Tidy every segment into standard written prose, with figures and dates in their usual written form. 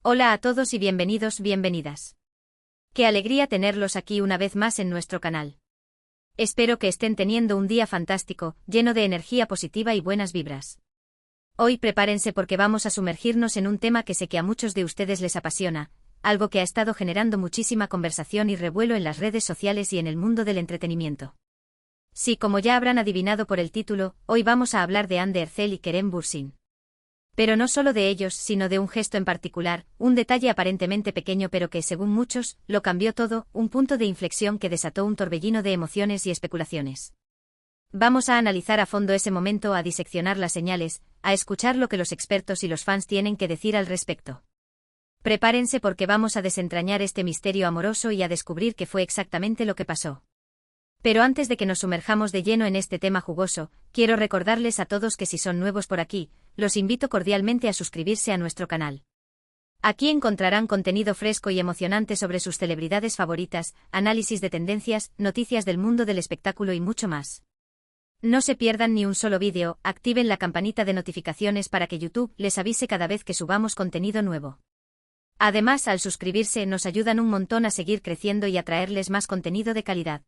Hola a todos y bienvenidos, bienvenidas. Qué alegría tenerlos aquí una vez más en nuestro canal. Espero que estén teniendo un día fantástico, lleno de energía positiva y buenas vibras. Hoy prepárense porque vamos a sumergirnos en un tema que sé que a muchos de ustedes les apasiona, algo que ha estado generando muchísima conversación y revuelo en las redes sociales y en el mundo del entretenimiento. Sí, como ya habrán adivinado por el título, hoy vamos a hablar de Hande Erçel y Kerem Bürsin. Pero no solo de ellos, sino de un gesto en particular, un detalle aparentemente pequeño pero que, según muchos, lo cambió todo, un punto de inflexión que desató un torbellino de emociones y especulaciones. Vamos a analizar a fondo ese momento, a diseccionar las señales, a escuchar lo que los expertos y los fans tienen que decir al respecto. Prepárense porque vamos a desentrañar este misterio amoroso y a descubrir qué fue exactamente lo que pasó. Pero antes de que nos sumerjamos de lleno en este tema jugoso, quiero recordarles a todos que si son nuevos por aquí, los invito cordialmente a suscribirse a nuestro canal. Aquí encontrarán contenido fresco y emocionante sobre sus celebridades favoritas, análisis de tendencias, noticias del mundo del espectáculo y mucho más. No se pierdan ni un solo vídeo, activen la campanita de notificaciones para que YouTube les avise cada vez que subamos contenido nuevo. Además, al suscribirse nos ayudan un montón a seguir creciendo y a traerles más contenido de calidad.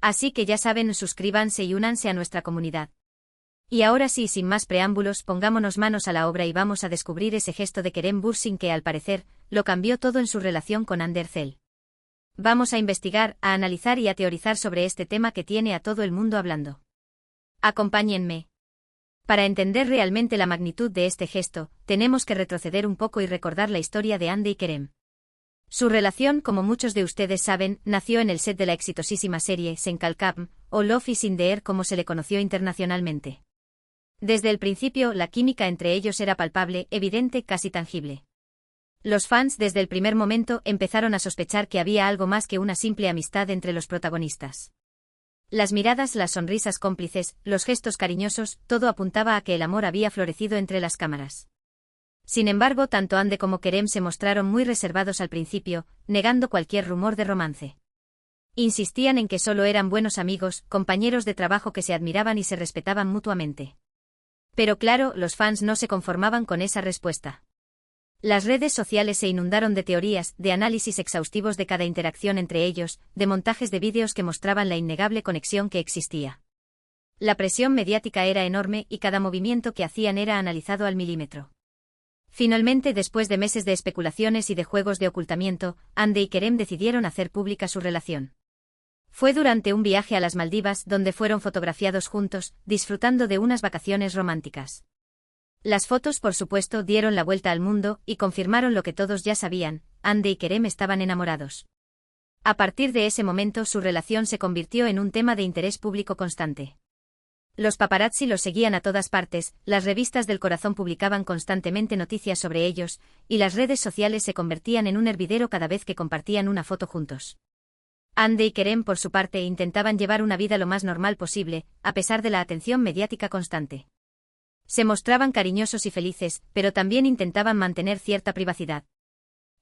Así que ya saben, suscríbanse y únanse a nuestra comunidad. Y ahora sí, sin más preámbulos, pongámonos manos a la obra y vamos a descubrir ese gesto de Kerem Bürsin que, al parecer, lo cambió todo en su relación con Hande Erçel. Vamos a investigar, a analizar y a teorizar sobre este tema que tiene a todo el mundo hablando. Acompáñenme. Para entender realmente la magnitud de este gesto, tenemos que retroceder un poco y recordar la historia de Hande y Kerem. Su relación, como muchos de ustedes saben, nació en el set de la exitosísima serie Sen Kalkam, o Love is in the Air como se le conoció internacionalmente. Desde el principio, la química entre ellos era palpable, evidente, casi tangible. Los fans desde el primer momento empezaron a sospechar que había algo más que una simple amistad entre los protagonistas. Las miradas, las sonrisas cómplices, los gestos cariñosos, todo apuntaba a que el amor había florecido entre las cámaras. Sin embargo, tanto Hande como Kerem se mostraron muy reservados al principio, negando cualquier rumor de romance. Insistían en que solo eran buenos amigos, compañeros de trabajo que se admiraban y se respetaban mutuamente. Pero claro, los fans no se conformaban con esa respuesta. Las redes sociales se inundaron de teorías, de análisis exhaustivos de cada interacción entre ellos, de montajes de vídeos que mostraban la innegable conexión que existía. La presión mediática era enorme y cada movimiento que hacían era analizado al milímetro. Finalmente, después de meses de especulaciones y de juegos de ocultamiento, Hande y Kerem decidieron hacer pública su relación. Fue durante un viaje a las Maldivas donde fueron fotografiados juntos, disfrutando de unas vacaciones románticas. Las fotos, por supuesto, dieron la vuelta al mundo y confirmaron lo que todos ya sabían: Hande y Kerem estaban enamorados. A partir de ese momento, su relación se convirtió en un tema de interés público constante. Los paparazzi los seguían a todas partes, las revistas del corazón publicaban constantemente noticias sobre ellos, y las redes sociales se convertían en un hervidero cada vez que compartían una foto juntos. Hande y Kerem, por su parte, intentaban llevar una vida lo más normal posible, a pesar de la atención mediática constante. Se mostraban cariñosos y felices, pero también intentaban mantener cierta privacidad.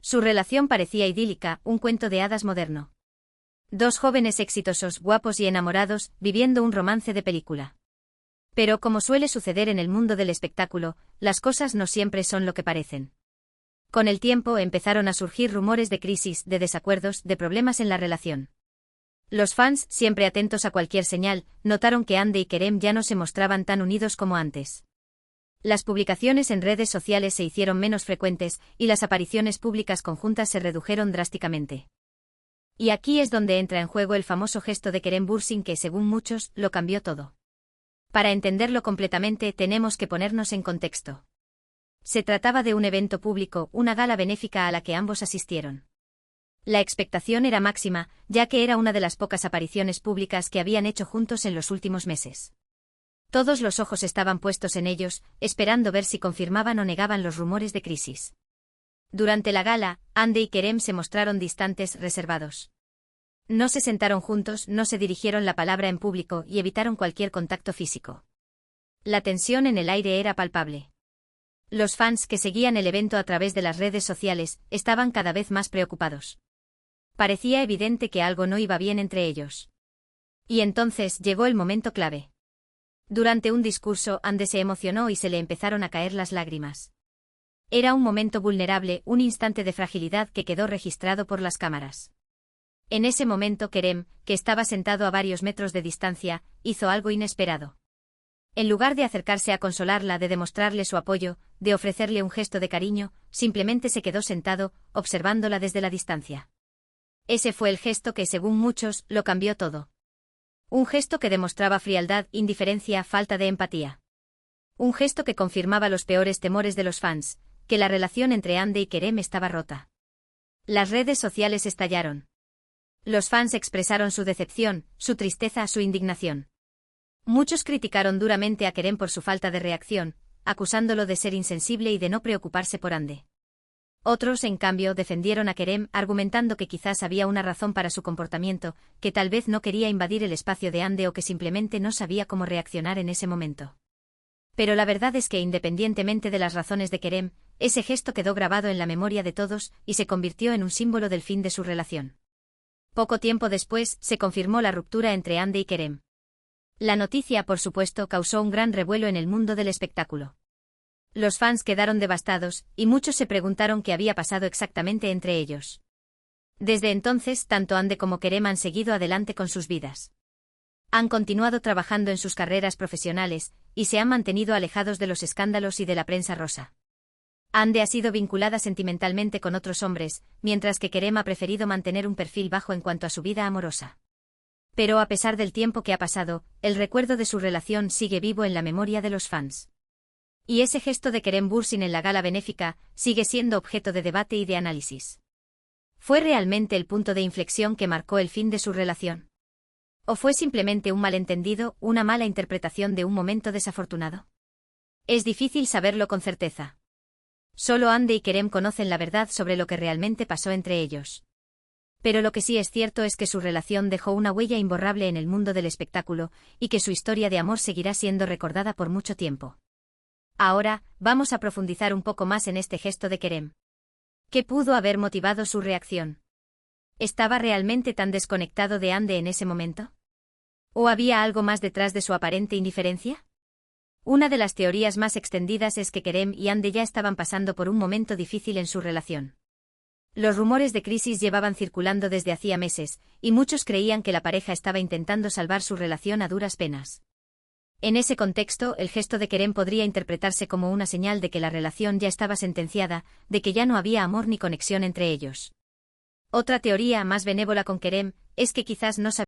Su relación parecía idílica, un cuento de hadas moderno. Dos jóvenes exitosos, guapos y enamorados, viviendo un romance de película. Pero como suele suceder en el mundo del espectáculo, las cosas no siempre son lo que parecen. Con el tiempo empezaron a surgir rumores de crisis, de desacuerdos, de problemas en la relación. Los fans, siempre atentos a cualquier señal, notaron que Hande y Kerem ya no se mostraban tan unidos como antes. Las publicaciones en redes sociales se hicieron menos frecuentes, y las apariciones públicas conjuntas se redujeron drásticamente. Y aquí es donde entra en juego el famoso gesto de Kerem Bürsin que, según muchos, lo cambió todo. Para entenderlo completamente tenemos que ponernos en contexto. Se trataba de un evento público, una gala benéfica a la que ambos asistieron. La expectación era máxima, ya que era una de las pocas apariciones públicas que habían hecho juntos en los últimos meses. Todos los ojos estaban puestos en ellos, esperando ver si confirmaban o negaban los rumores de crisis. Durante la gala, Hande y Kerem se mostraron distantes, reservados. No se sentaron juntos, no se dirigieron la palabra en público y evitaron cualquier contacto físico. La tensión en el aire era palpable. Los fans que seguían el evento a través de las redes sociales estaban cada vez más preocupados. Parecía evidente que algo no iba bien entre ellos. Y entonces llegó el momento clave. Durante un discurso, Hande se emocionó y se le empezaron a caer las lágrimas. Era un momento vulnerable, un instante de fragilidad que quedó registrado por las cámaras. En ese momento Kerem, que estaba sentado a varios metros de distancia, hizo algo inesperado. En lugar de acercarse a consolarla, de demostrarle su apoyo, de ofrecerle un gesto de cariño, simplemente se quedó sentado, observándola desde la distancia. Ese fue el gesto que, según muchos, lo cambió todo. Un gesto que demostraba frialdad, indiferencia, falta de empatía. Un gesto que confirmaba los peores temores de los fans, que la relación entre Hande y Kerem estaba rota. Las redes sociales estallaron. Los fans expresaron su decepción, su tristeza, su indignación. Muchos criticaron duramente a Kerem por su falta de reacción, acusándolo de ser insensible y de no preocuparse por Hande. Otros, en cambio, defendieron a Kerem, argumentando que quizás había una razón para su comportamiento, que tal vez no quería invadir el espacio de Hande o que simplemente no sabía cómo reaccionar en ese momento. Pero la verdad es que, independientemente de las razones de Kerem, ese gesto quedó grabado en la memoria de todos y se convirtió en un símbolo del fin de su relación. Poco tiempo después, se confirmó la ruptura entre Hande y Kerem. La noticia, por supuesto, causó un gran revuelo en el mundo del espectáculo. Los fans quedaron devastados, y muchos se preguntaron qué había pasado exactamente entre ellos. Desde entonces, tanto Hande como Kerem han seguido adelante con sus vidas. Han continuado trabajando en sus carreras profesionales, y se han mantenido alejados de los escándalos y de la prensa rosa. Hande ha sido vinculada sentimentalmente con otros hombres, mientras que Kerem ha preferido mantener un perfil bajo en cuanto a su vida amorosa. Pero a pesar del tiempo que ha pasado, el recuerdo de su relación sigue vivo en la memoria de los fans. Y ese gesto de Kerem Bürsin en la gala benéfica sigue siendo objeto de debate y de análisis. ¿Fue realmente el punto de inflexión que marcó el fin de su relación? ¿O fue simplemente un malentendido, una mala interpretación de un momento desafortunado? Es difícil saberlo con certeza. Solo Hande y Kerem conocen la verdad sobre lo que realmente pasó entre ellos. Pero lo que sí es cierto es que su relación dejó una huella imborrable en el mundo del espectáculo, y que su historia de amor seguirá siendo recordada por mucho tiempo. Ahora, vamos a profundizar un poco más en este gesto de Kerem. ¿Qué pudo haber motivado su reacción? ¿Estaba realmente tan desconectado de Hande en ese momento? ¿O había algo más detrás de su aparente indiferencia? Una de las teorías más extendidas es que Kerem y Hande ya estaban pasando por un momento difícil en su relación. Los rumores de crisis llevaban circulando desde hacía meses, y muchos creían que la pareja estaba intentando salvar su relación a duras penas. En ese contexto, el gesto de Kerem podría interpretarse como una señal de que la relación ya estaba sentenciada, de que ya no había amor ni conexión entre ellos. Otra teoría, más benévola con Kerem, es que quizás no sabía